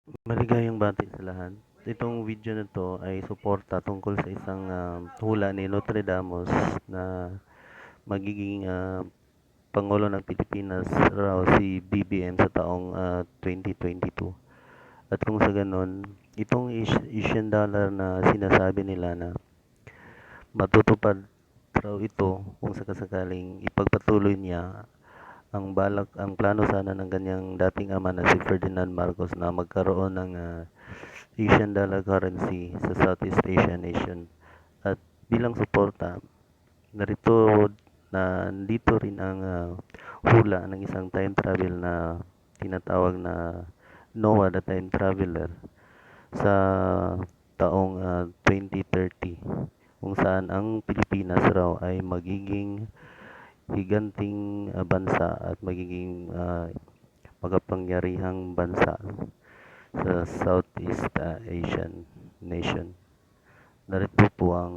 Maligayang bati sa lahat. Itong video na 'to ay suporta tungkol sa isang, hula ni notradamus na magiging, pangulo ng Pilipinas raw si BBM sa taong, 2022. At kung sa gano'n, itong Asian dollar na sinasabi nila na matutupad raw ito kung sakasakaling ipagpatuloy niya ang plano sana ng kanyang dating ama na si Ferdinand Marcos na magkaroon ng, Asian dollar currency sa Southeast Asian nation. At bilang suporta, narito nandito rin ang, hula ng isang time travel na tinatawag na Noah the Time Traveler sa taong, 2030, kung saan ang Pilipinas raw ay magiging higanting, bansa at magiging, makapangyarihang bansa sa Southeast, Asian nation. Narito po ang,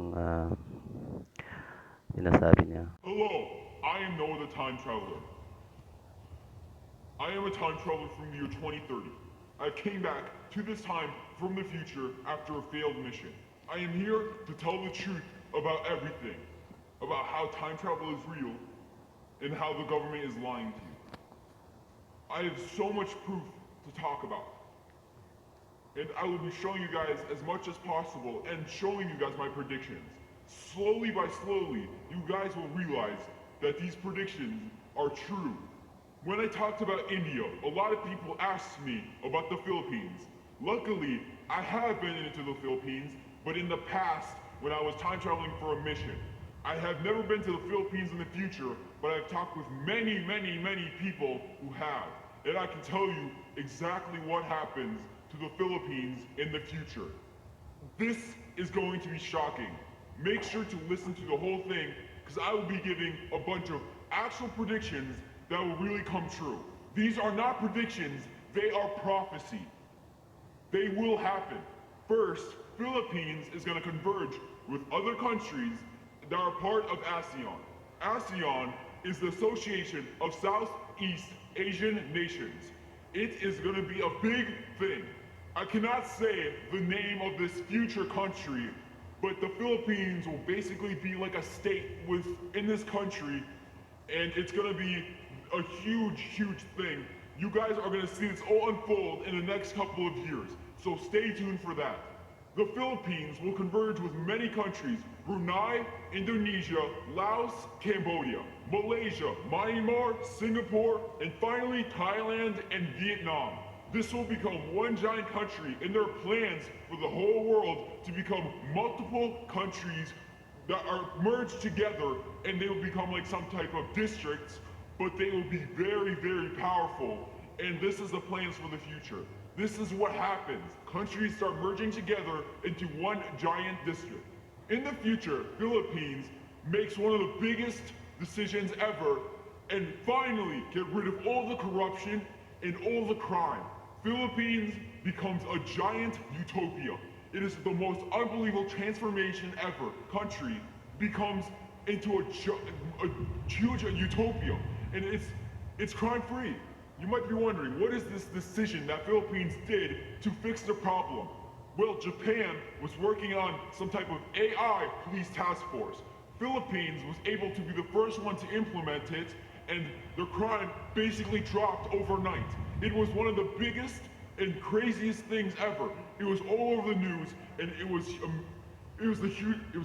sinasabi niya. Hello, I am Noah the Time Traveler. I am a time traveler from the year 2030. I came back to this time from the future after a failed mission. I am here to tell the truth about everything, about how time travel is real and how the government is lying to you. I have so much proof to talk about. And I will be showing you guys as much as possible and showing you guys my predictions. Slowly by slowly, you guys will realize that these predictions are true. When I talked about India, a lot of people asked me about the Philippines. Luckily, I have been into the Philippines, but in the past, when I was time traveling for a mission. I have never been to the Philippines in the future, but I've talked with many people who have. And I can tell you exactly what happens to the Philippines in the future. This is going to be shocking. Make sure to listen to the whole thing because I will be giving a bunch of actual predictions that will really come true. These are not predictions, they are prophecy. They will happen. First, Philippines is going to converge with other countries that are part of ASEAN. ASEAN is the Association of Southeast Asian Nations. It is going to be a big thing. I cannot say the name of this future country, but the Philippines will basically be like a state within this country, and it's going to be a huge thing. You guys are going to see this all unfold in the next couple of years, so stay tuned for that. The Philippines will converge with many countries: Brunei, Indonesia, Laos, Cambodia, Malaysia, Myanmar, Singapore, and finally Thailand and Vietnam. This will become one giant country, and there are plans for the whole world to become multiple countries that are merged together, and they will become like some type of districts, but they will be very powerful. And this is the plans for the future. This is what happens. Countries start merging together into one giant district. In the future, Philippines makes one of the biggest decisions ever and finally get rid of all the corruption and all the crime. Philippines becomes a giant utopia. It is the most unbelievable transformation ever. Country becomes into a huge utopia, and it's crime free. You might be wondering, what is this decision that Philippines did to fix the problem? Well, Japan was working on some type of AI police task force. Philippines was able to be the first one to implement it, and the crime basically dropped overnight. It was one of the biggest and craziest things ever. It was all over the news, and it was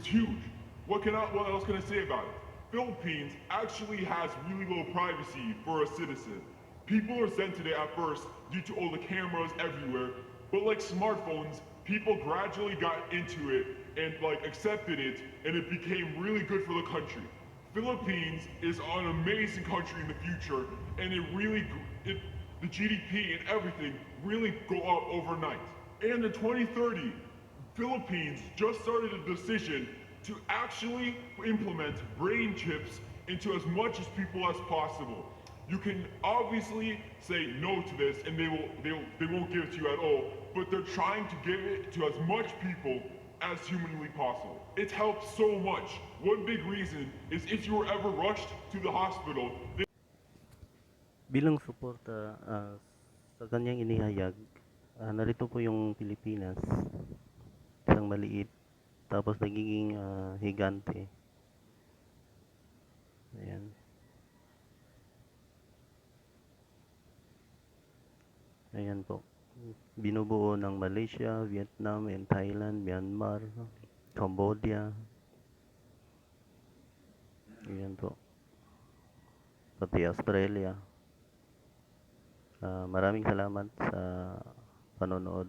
huge. What else can I say about it? Philippines actually has really low privacy for a citizen. People are sensitive at first due to all the cameras everywhere, but like smartphones, people gradually got into it and like accepted it, and it became really good for the country. Philippines is an amazing country in the future, and the GDP and everything really go up overnight. And in 2030, Philippines just started a decision to actually implement brain chips into as much as people as possible. You can obviously say no to this, and they won't give it to you at all. But they're trying to give it to as much people as humanly possible. It helps so much. One big reason is if you were ever rushed to the hospital. Bilang suporta, sa kanyang inihayag, Narito po yung Pilipinas, isang maliit, tapos nagiging higante. Ayan. Ayan po. Binubuo ng Malaysia, Vietnam, and Thailand, Myanmar, Cambodia. Ayan po. Pati Australia. Maraming salamat sa panonood.